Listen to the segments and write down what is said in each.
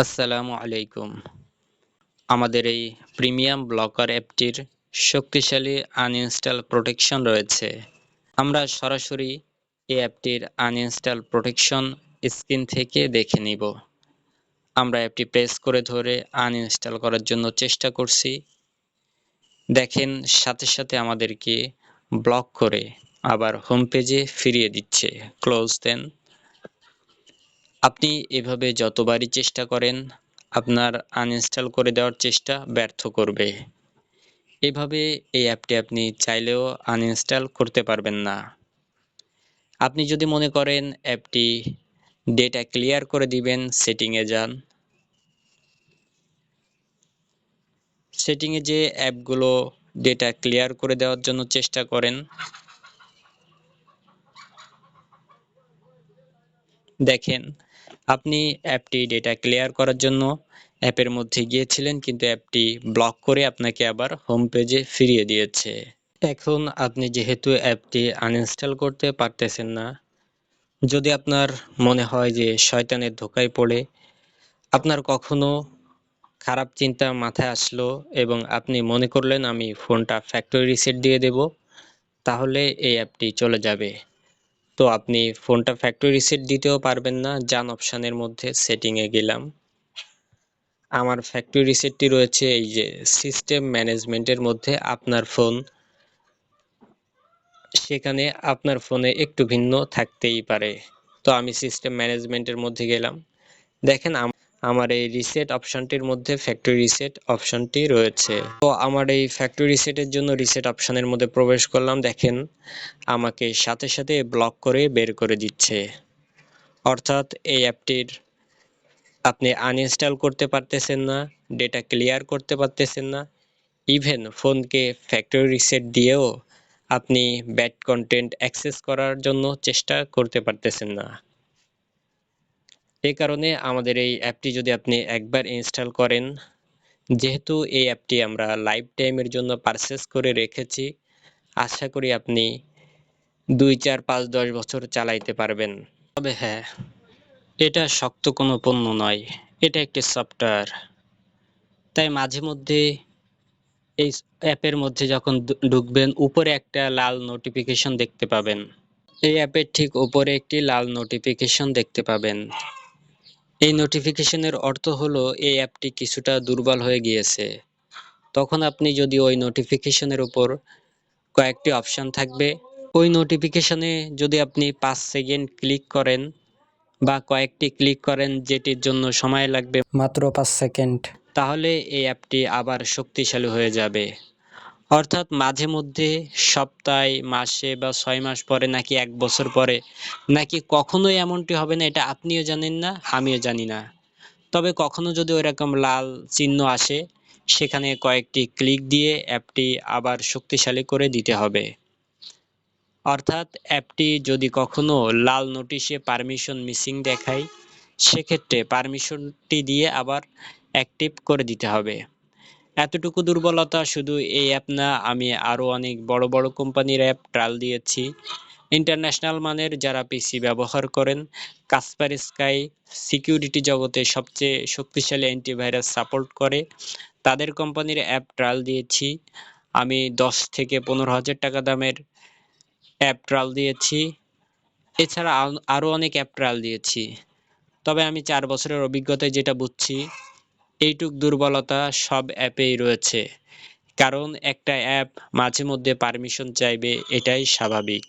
আসসালামু আলাইকুম। আমাদের এই প্রিমিয়াম ব্লকার অ্যাপটির শক্তিশালী আনইনস্টল প্রোটেকশন রয়েছে। আমরা সরাসরি এই অ্যাপটির আনইনস্টল প্রোটেকশন স্ক্রিন থেকে দেখে নিব। আমরা অ্যাপটি প্রেস করে ধরে আনইনস্টল করার জন্য চেষ্টা করছি। দেখেন সাথে সাথে আমাদেরকে ব্লক করে আবার হোম পেজে ফিরিয়ে দিচ্ছে। ক্লোজ দেন। আপনি এভাবে যতবারই চেষ্টা করেন আপনার আনইনস্টল করে দেওয়ার চেষ্টা ব্যর্থ করবে। এভাবে এই অ্যাপটি আপনি চাইলেও আনইনস্টল করতে পারবেন না। আপনি যদি মনে করেন অ্যাপটি ডেটা ক্লিয়ার করে দিবেন, সেটিংয়ে যান। সেটিংয়ে যে অ্যাপগুলো ডেটা ক্লিয়ার করে দেওয়ার জন্য চেষ্টা করেন, দেখেন আপনি অ্যাপটি ডেটা ক্লিয়ার করার জন্য অ্যাপের মধ্যে গিয়েছিলেন, কিন্তু অ্যাপটি ব্লক করে আপনাকে আবার হোম পেজে ফিরিয়ে দিয়েছে। এখন আপনি যেহেতু অ্যাপটি আনইনস্টল করতে পারতেছেন না, যদি আপনার মনে হয় যে শয়তানের ধোকায় পড়ে আপনার কখনো খারাপ চিন্তা মাথায় আসলো এবং আপনি মনে করলেন আমি ফোনটা ফ্যাক্টরি রিসেট দিয়ে দেব, তাহলে এই অ্যাপটি চলে যাবে। তো আপনি ফোনটা ফ্যাক্টরি রিসেট দিতেও পারবেন না। যান অপশানের মধ্যে সেটিংয়ে গেলাম। আমার ফ্যাক্টরি রিসেটটি রয়েছে এই যে সিস্টেম ম্যানেজমেন্টের মধ্যে। আপনার ফোন, সেখানে আপনার ফোনে একটু ভিন্ন থাকতেই পারে। তো আমি সিস্টেম ম্যানেজমেন্টের মধ্যে গেলাম। দেখেন আমার এই রিসেট অপশনটির মধ্যে ফ্যাক্টরি রিসেট অপশনটি রয়েছে। তো আমার এই ফ্যাক্টরি রিসেটের জন্য রিসেট অপশনের মধ্যে প্রবেশ করলাম। দেখেন আমাকে সাথে সাথে ব্লক করে বের করে দিচ্ছে। অর্থাৎ এই অ্যাপটির আপনি আনইনস্টল করতে পারতেছেন না, ডেটা ক্লিয়ার করতে পারতেছেন না, ইভেন ফোনকে ফ্যাক্টরি রিসেট দিয়েও আপনি ব্যাড কন্টেন্ট অ্যাক্সেস করার জন্য চেষ্টা করতে পারতেছেন না। এই কারণে আমাদের এই অ্যাপটি যদি আপনি একবার ইনস্টল করেন, যেহেতু এই অ্যাপটি আমরা লাইফ টাইমের জন্য পারচেস করে রেখেছি, আশা করি আপনি 2, 4, 5, 10 বছর চালাইতে পারবেন। তবে হ্যাঁ, এটা শক্ত কোনো পণ্য নয়, এটা একটি সফটওয়্যার। তাই মাঝে মধ্যে এই অ্যাপের মধ্যে যখন ঢুকবেন, উপরে একটা লাল নোটিফিকেশন দেখতে পাবেন। এই অ্যাপের ঠিক উপরে একটি লাল নোটিফিকেশন দেখতে পাবেন। এই নোটিফিকেশনের অর্থ হলো এই অ্যাপটি কিছুটা দুর্বল হয়ে গিয়েছে। তখন আপনি যদি ওই নোটিফিকেশনের উপর কয়েকটি অপশন থাকবে, ওই নোটিফিকেশনে যদি আপনি 5 সেকেন্ড ক্লিক করেন বা কয়েকটি ক্লিক করেন, যেটির জন্য সময় লাগবে মাত্র 5 সেকেন্ড, তাহলে এই অ্যাপটি আবার শক্তিশালী হয়ে যাবে। অর্থাৎ মাঝে মধ্যে সপ্তাহে, মাসে বা 6 মাস পরে, নাকি 1 বছর পরে, নাকি কখনোই এমনটি হবে না, এটা আপনিও জানেন না, আমিও জানি না। তবে কখনো যদি ওইরকম লাল চিহ্ন আসে, সেখানে কয়েকটি ক্লিক দিয়ে অ্যাপটি আবার শক্তিশালী করে দিতে হবে। অর্থাৎ অ্যাপটি যদি কখনো লাল নোটিশে পারমিশন মিসিং দেখায়, সেক্ষেত্রে পারমিশনটি দিয়ে আবার অ্যাক্টিভ করে দিতে হবে। এতটুকু দুর্বলতা শুধু এই অ্যাপ না, আমি আরও অনেক বড় বড় কোম্পানির অ্যাপ ট্রায়াল দিয়েছি। ইন্টারন্যাশনাল মানের যারা পিসি ব্যবহার করেন, কাসপারস্কাই সিকিউরিটি জগতে সবচেয়ে শক্তিশালী অ্যান্টিভাইরাস সাপোর্ট করে, তাদের কোম্পানির অ্যাপ ট্রায়াল দিয়েছি। আমি 10 থেকে 15,000 টাকা দামের অ্যাপ ট্রায়াল দিয়েছি। এছাড়া আরও অনেক অ্যাপ ট্রায়াল দিয়েছি। তবে আমি 4 বছরের অভিজ্ঞতায় যেটা বুঝছি, এইটুক দুর্বলতা সব অ্যাপেই রয়েছে। কারণ একটা অ্যাপ মাঝে মধ্যে পারমিশন চাইবে, এটাই স্বাভাবিক।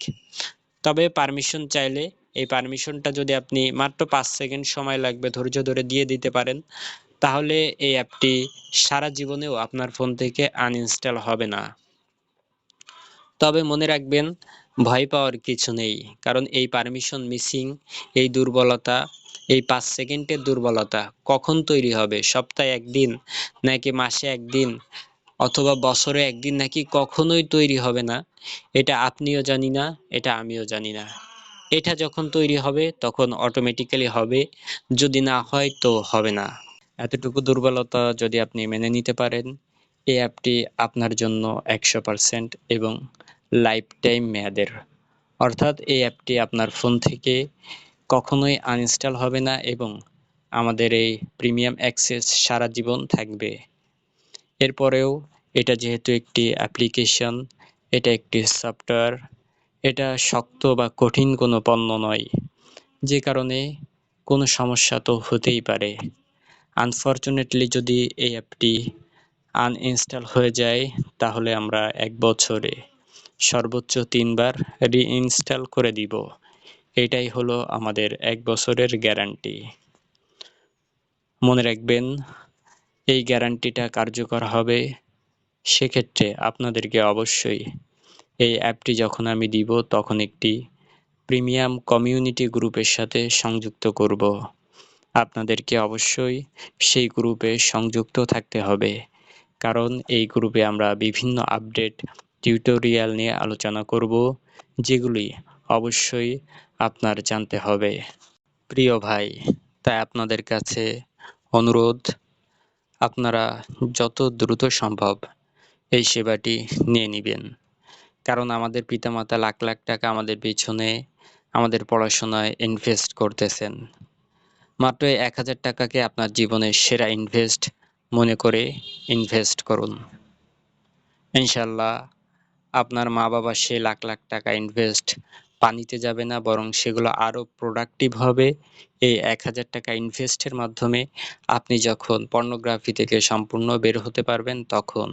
তবে পারমিশন চাইলে এই পারমিশনটা যদি আপনি মাত্র 5 সেকেন্ড সময় লাগবে ধৈর্য ধরে দিয়ে দিতে পারেন, তাহলে এই অ্যাপটি সারা জীবনেও আপনার ফোন থেকে আনইনস্টল হবে না। তবে মনে রাখবেন, ভয় পাওয়ার কিছু নেই। কারণ এই পারমিশন মিসিং, এই দুর্বলতা, এই 5 সেকেন্ডের দুর্বলতা কখন তৈরি হবে? সপ্তাহে একদিন, নাকি মাসে একদিন, অথবা বছরে একদিন, নাকি কখনোই তৈরি হবে না, এটা আপনিও জানি না, এটা আমিও জানি না। এটা যখন তৈরি হবে তখন অটোমেটিক্যালি হবে, যদি না হয় তো হবে না। এতটুকু দুর্বলতা যদি আপনি মেনে নিতে পারেন, এই অ্যাপটি আপনার জন্য 100% এবং লাইফ টাইম মেয়াদের। অর্থাৎ এই অ্যাপটি আপনার ফোন থেকে কখনোই আনইনস্টল হবে না এবং আমাদের এই প্রিমিয়াম অ্যাক্সেস সারা জীবন থাকবে। এরপরেও এটা যেহেতু একটি অ্যাপ্লিকেশন, এটা একটি সফটওয়্যার, এটা শক্ত বা কঠিন কোনো পণ্য নয়, যে কারণে কোনো সমস্যা তো হতেই পারে। আনফরচুনেটলি যদি এই অ্যাপটি আনইনস্টল হয়ে যায়, তাহলে আমরা 1 বছরে সর্বোচ্চ 3 বার রিইনস্টল করে দিব। এটাই হলো আমাদের 1 বছরের গ্যারান্টি। মনে রাখবেন, এই গ্যারান্টিটা কার্যকর হবে সেক্ষেত্রে আপনাদেরকে অবশ্যই এই অ্যাপটি যখন আমি দিব তখন একটি প্রিমিয়াম কমিউনিটি গ্রুপের সাথে সংযুক্ত করব। আপনাদেরকে অবশ্যই সেই গ্রুপে সংযুক্ত থাকতে হবে, কারণ এই গ্রুপে আমরা বিভিন্ন আপডেট টিউটোরিয়াল নিয়ে আলোচনা করব, যেগুলি অবশ্যই আপনার জানতে হবে। প্রিয় ভাই, তাই আপনাদের কাছে অনুরোধ, আপনারা যত দ্রুত সম্ভব এই সেবাটি নিয়ে নেবেন, কারণ আমাদের পিতামাতা লাখ লাখ টাকা আমাদের পিছনে, আমাদের পড়াশোনায় ইনভেস্ট করতেছেন। মাত্র 1000 টাকাকে আপনার জীবনের সেরা ইনভেস্ট মনে করে ইনভেস্ট করুন। ইনশাল্লাহ আপনার মা বাবা সে লাখ লাখ টাকা ইনভেস্ট পানিতে যাবে না, বরং সেগুলো আরও প্রোডাক্টিভ হবে। এই 1000 টাকা ইনভেস্টের মাধ্যমে আপনি যখন পর্নোগ্রাফি থেকে সম্পূর্ণ বের হতে পারবেন, তখন